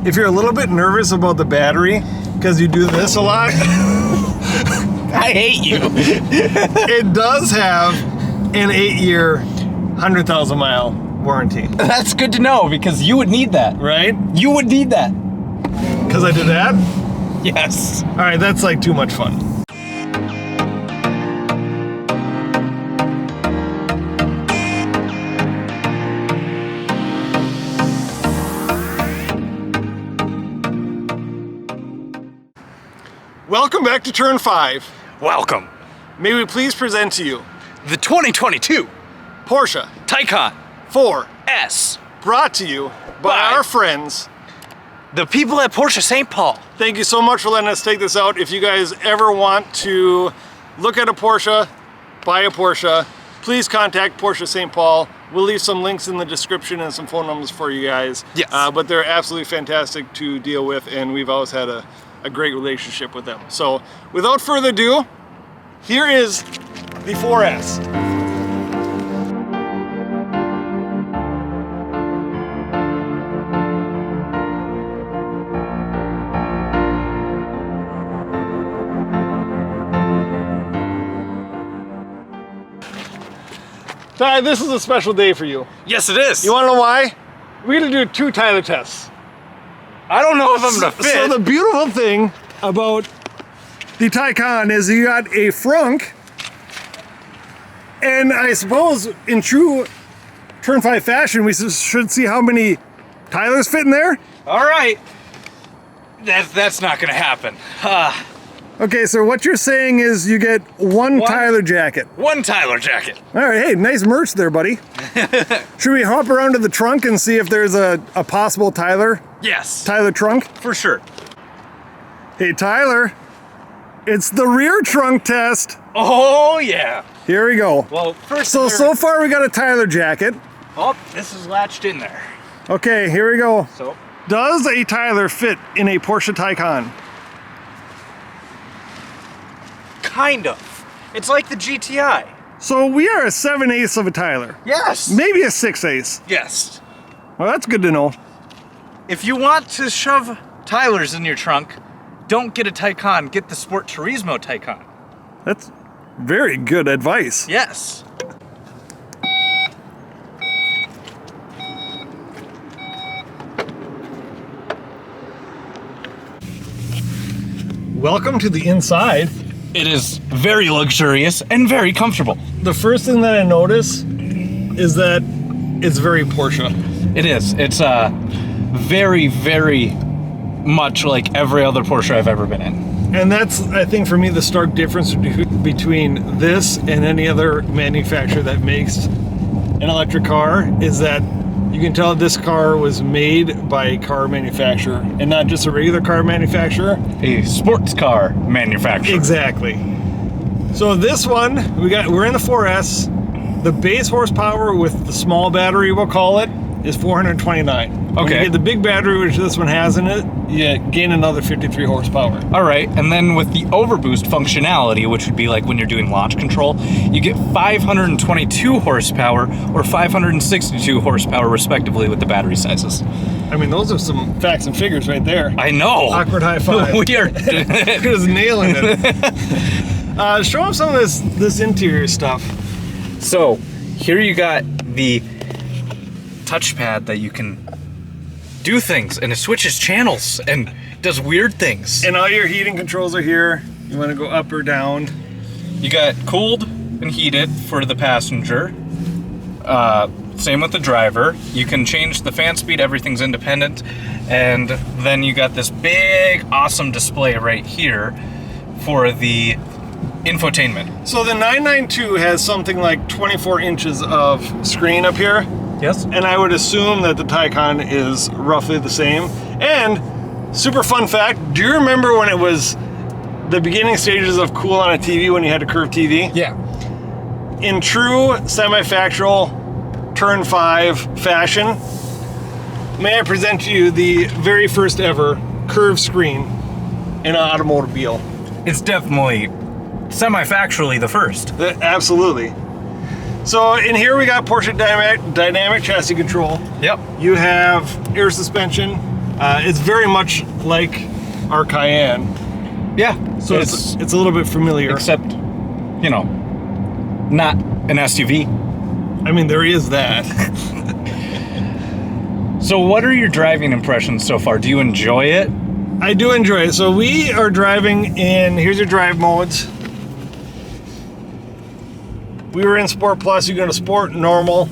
if you're a little bit nervous about the battery, because you do this a lot, I hate you. it does have an 8-year, 100,000 mile warranty. That's good to know, because you would need that. Right? You would need that. Because I did that? Yes. All right, that's like too much fun. Welcome back to Turn 5. Welcome. May we please present to you The 2022 Porsche Taycan 4S, 4S. brought to you by By our friends. The people at Porsche St. Paul. Thank you so much for letting us take this out. If you guys ever want to look at a Porsche, buy a Porsche, please contact Porsche St. Paul. We'll leave some links in the description and some phone numbers for you guys. Yes. But they're absolutely fantastic to deal with, and we've always had a great relationship with them. So without further ado, here is the 4S. Ty, this is a special day for you. Yes, it is. You wanna know why? We're gonna do 2 Tyler tests. I don't know if I'm gonna fit. So the beautiful thing about the Taycan is you got a Frunk, and I suppose in true Turn 5 fashion, we should see how many Tylers fit in there. All right. That's not gonna happen. Okay, so what you're saying is you get one Tyler jacket. One Tyler jacket. All right, hey, nice merch there, buddy. Should we hop around to the trunk and see if there's a possible Tyler Yes. trunk? For sure. Hey, Tyler, it's the rear trunk test. Oh, yeah. Here we go. Well, first. So far we got a Tyler jacket. Oh, this is latched in there. Okay, here we go. So. Does a Tyler fit in a Porsche Taycan? Kind of. It's like the GTI. So we are a 7/8 of a Tyler. Yes. Maybe a 6/8. Yes. Well, that's good to know. If you want to shove Tylers in your trunk, don't get a Taycan, get the Sport Turismo Taycan. That's very good advice. Yes. Welcome to the inside. It is very luxurious and very comfortable. The first thing that I notice is that it's very Porsche. It is. It's very, very much like every other Porsche I've ever been in. And that's, I think, for me, the stark difference between this and any other manufacturer that makes an electric car is that you can tell this car was made by a car manufacturer and not just a regular car manufacturer. A sports car manufacturer. Exactly. So this one, we're in the 4S. The base horsepower with the small battery, we'll call it, is 429. When Okay. you get the big battery, which this one has in it, you gain another 53 horsepower. All right, and then with the overboost functionality, which would be like when you're doing launch control, you get 522 horsepower or 562 horsepower respectively with the battery sizes. I mean, those are some facts and figures right there. I know. Awkward high five. We are Just nailing it. Show them some of this interior stuff. So here you got the touchpad that you can do things, and it switches channels and does weird things. And all your heating controls are here. You want to go up or down. You got cooled and heated for the passenger. Same with the driver. You can change the fan speed, everything's independent. And then you got this big, awesome display right here for the infotainment. So the 992 has something like 24 inches of screen up here. Yes. And I would assume that the Taycan is roughly the same. And super fun fact, do you remember when it was the beginning stages of cool on a TV when you had a curved TV? Yeah. In true semi-factual Turn 5 fashion, may I present to you the very first ever curved screen in an automobile. It's definitely semi-factually the first. Absolutely. So in here we got Porsche dynamic chassis control. Yep. You have air suspension. It's very much like our Cayenne. Yeah. So it's a little bit familiar. Except, you know, not an SUV. I mean, there is that. So what are your driving impressions so far? Do you enjoy it? I do enjoy it. So we are driving in, here's your drive modes. We were in Sport Plus, you go to Sport, Normal.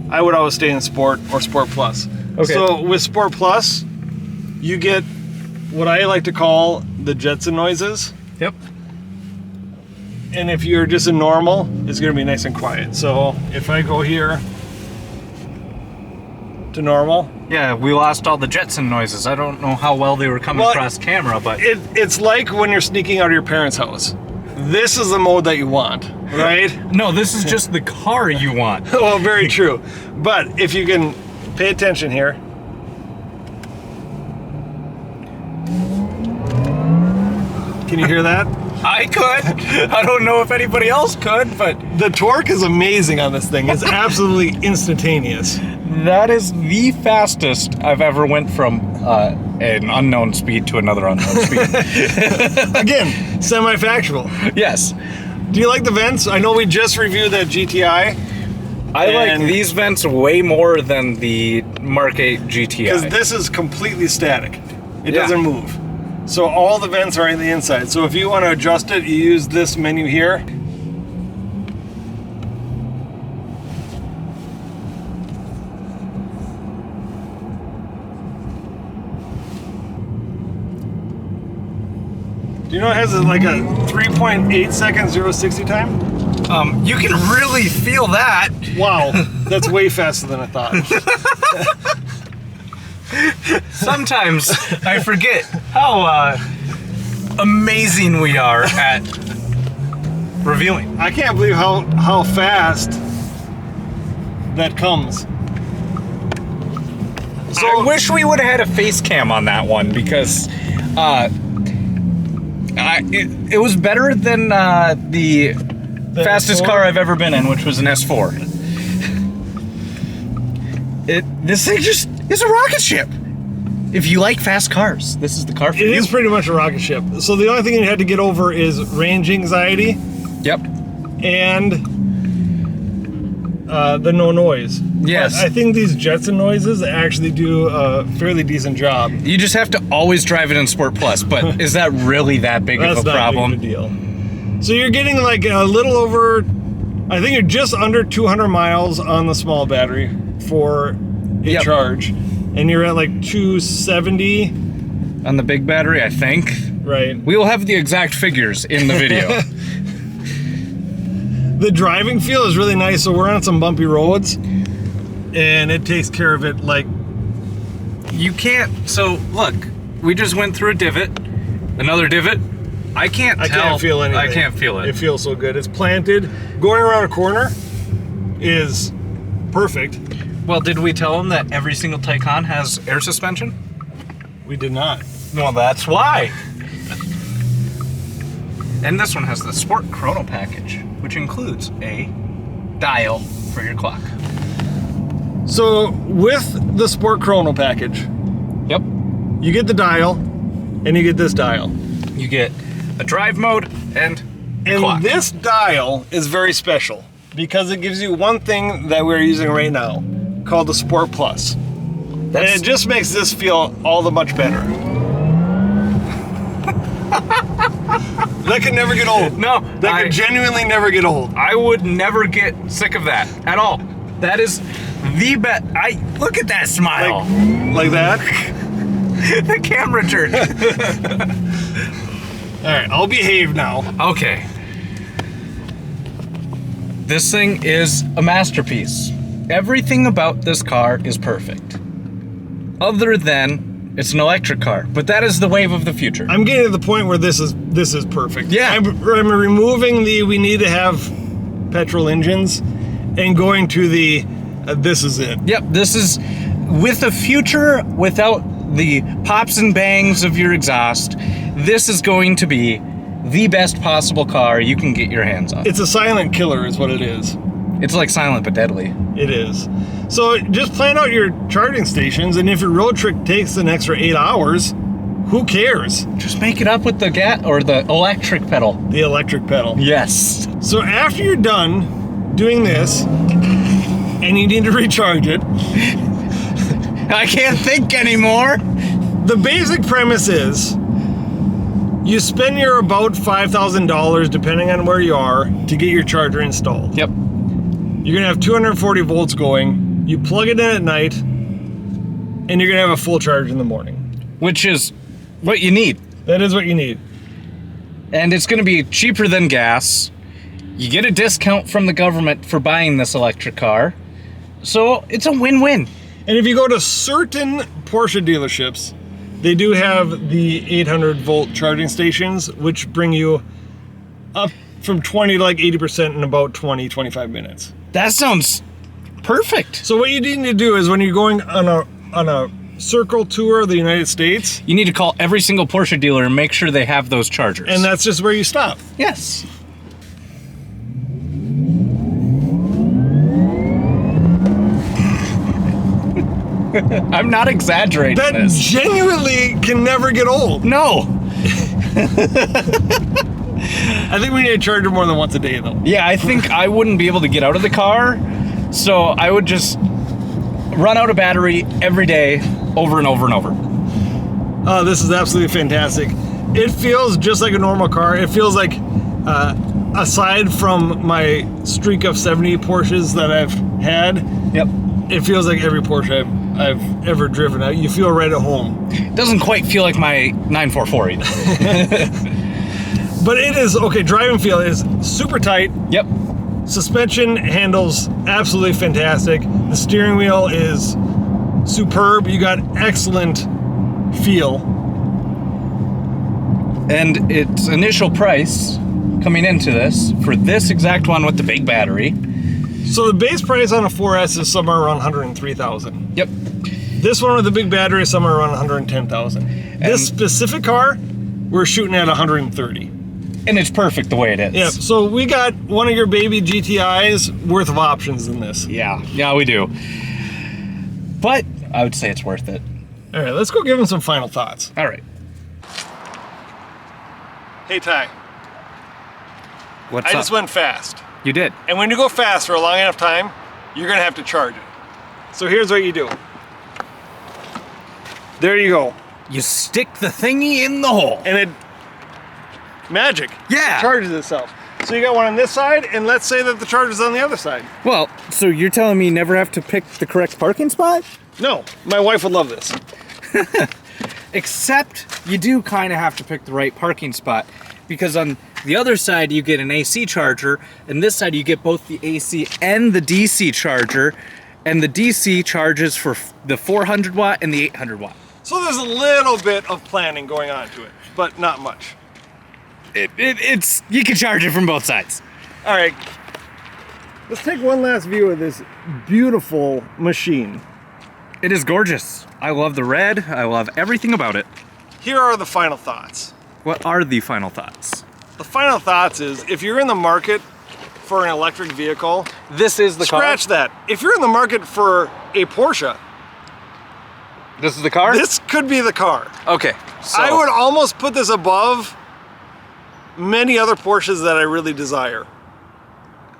I would always stay in Sport or Sport Plus. Okay. So with Sport Plus, you get what I like to call the Jetson noises. Yep. And if you're just in Normal, it's gonna be nice and quiet. So if I go here to Normal. Yeah, we lost all the Jetson noises. I don't know how well they were coming across camera, but... It's like when you're sneaking out of your parents' house. This is the mode that you want, right? No, this is just the car you want. Well, very true. But if you can pay attention here. Can you hear that? I could. I don't know if anybody else could, but... The torque is amazing on this thing. It's absolutely instantaneous. That is the fastest I've ever went from an unknown speed to another unknown speed. Again, semi-factual. Yes. Do you like the vents? I know we just reviewed that GTI. I like these vents way more than the Mark 8 GTI. Because this is completely static. It doesn't move. So all the vents are in the inside. So if you want to adjust it, you use this menu here. Do you know it has like a 3.8 second 0-60 time? You can really feel that. Wow, that's way faster than I thought. Sometimes I forget how amazing we are at reviewing. I can't believe how fast that comes. So I wish we would have had a face cam on that one because it was better than the fastest S4? car I've ever been in, which was an S4. This thing just is a rocket ship. If you like fast cars, this is the car for you. It is pretty much a rocket ship. So the only thing you had to get over is range anxiety. Yep. And the no noise. Yes. But I think these Jetson noises actually do a fairly decent job. You just have to always drive it in Sport Plus, but is that really that big of a problem? That's not big of a deal. So you're getting like a little over, I think you're just under 200 miles on the small battery for a charge. And you're at like 270. On the big battery, I think. Right. We will have the exact figures in the video. The driving feel is really nice. So we're on some bumpy roads and it takes care of it like... You can't, so look, we just went through a divot, another divot. I can't feel anything. I can't feel it. It feels so good. It's planted. Going around a corner is perfect. Well, did we tell them that every single Taycan has air suspension? We did not. Well, that's why. And this one has the Sport Chrono package, which includes a dial for your clock. So with the Sport Chrono package, Yep. you get the dial and you get this dial. You get a drive mode and a clock. This dial is very special because it gives you one thing that we're using right now called the Sport Plus. And it just makes this feel all the much better. That could never get old. No. That could genuinely never get old. I would never get sick of that at all. That is the best. Look at that smile. Like that? The camera turned. All right, I'll behave now. Okay. This thing is a masterpiece. Everything about this car is perfect. Other than it's an electric car, but that is the wave of the future. I'm getting to the point where this is perfect. Yeah. I'm removing the we need to have petrol engines and going to the this is it. Yep, this is with the future without the pops and bangs of your exhaust. This is going to be the best possible car you can get your hands on. It's a silent killer is what it is. It's like silent but deadly. It is. So just plan out your charging stations, and if your road trip takes an extra 8 hours, who cares? Just make it up with the gas or the electric pedal. The electric pedal. Yes. So after you're done doing this, and you need to recharge it, I can't think anymore. the basic premise is you spend your about $5,000, depending on where you are, to get your charger installed. Yep. You're gonna have 240 volts going. You plug it in at night, and you're gonna have a full charge in the morning. Which is what you need. That is what you need. And it's going to be cheaper than gas. You get a discount from the government for buying this electric car. So it's a win-win. And if you go to certain Porsche dealerships, they do have the 800 volt charging stations, which bring you up from 20 to like 80% in about 20-25 minutes. That sounds perfect. So what you need to do is when you're going on a circle tour of the United States, You need to call every single Porsche dealer and make sure they have those chargers. and that's just where you stop. Yes. I'm not exaggerating That this. genuinely can never get old. No. I think we need to charge it more than once a day, though. Yeah, I think I wouldn't be able to get out of the car, so I would just run out of battery every day, over and over and over. This is absolutely fantastic. It feels just like a normal car. It feels like, aside from my streak of 70 Porsches that I've had, Yep. it feels like every Porsche I've ever driven. You feel right at home. Doesn't quite feel like my 944 either. But it is, okay, driving feel is super tight. Yep. Suspension handles absolutely fantastic. The steering wheel is superb. You got excellent feel. And its initial price coming into this, for this exact one with the big battery. So the base price on a 4S is somewhere around $103,000. Yep. This one with the big battery is somewhere around $110,000. This specific car, we're shooting at $130,000. And it's perfect the way it is. Yeah, so we got one of your baby GTIs worth of options in this. Yeah, we do. But I would say it's worth it. All right, let's go give him some final thoughts. All right. Hey, Ty, What's I up? just went fast. You did. And when you go fast for a long enough time, you're gonna have to charge it. So here's what you do. There you go. You stick the thingy in the hole. And it, magic. Yeah. It charges itself. So you got one on this side, and let's say that the charger's on the other side. Well, so you're telling me you never have to pick the correct parking spot? No, my wife would love this. Except you do kind of have to pick the right parking spot, because on the other side you get an AC charger, and this side you get both the AC and the DC charger, and the DC charges for the 400 watt and the 800 watt. So there's a little bit of planning going on to it, but not much. It's you can charge it from both sides. All right, let's take one last view of this beautiful machine. It is gorgeous. I love the red. I love everything about it. Here are the final thoughts. What are the final thoughts? The final thoughts is, if you're in the market for an electric vehicle, This is the scratch that. If you're in the market for a Porsche, This is the car? this could be the car. Okay. So I would almost put this above many other Porsches that I really desire.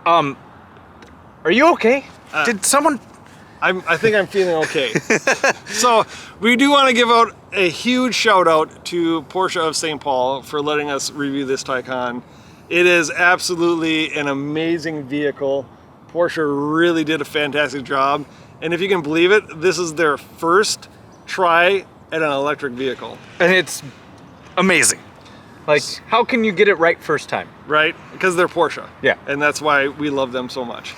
are you okay? Did someone I think I'm feeling okay. So we do want to give out a huge shout out to Porsche of St. Paul for letting us review this Taycan. It is absolutely an amazing vehicle. Porsche really did a fantastic job. And if you can believe it, this is their first try at an electric vehicle. And it's amazing. Like, how can you get it right first time? Right? Because they're Porsche. Yeah. And that's why we love them so much.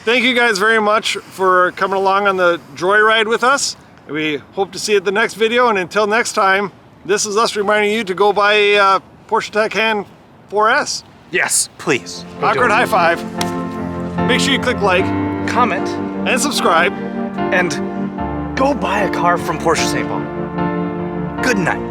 Thank you guys very much for coming along on the joyride with us. We hope to see you at the next video, and until next time, this is us reminding you to go buy a Porsche Taycan 4S. Yes, please. Awkward high five. Make sure you click like Comment and subscribe. and go buy a car from Porsche St. Paul. Good night.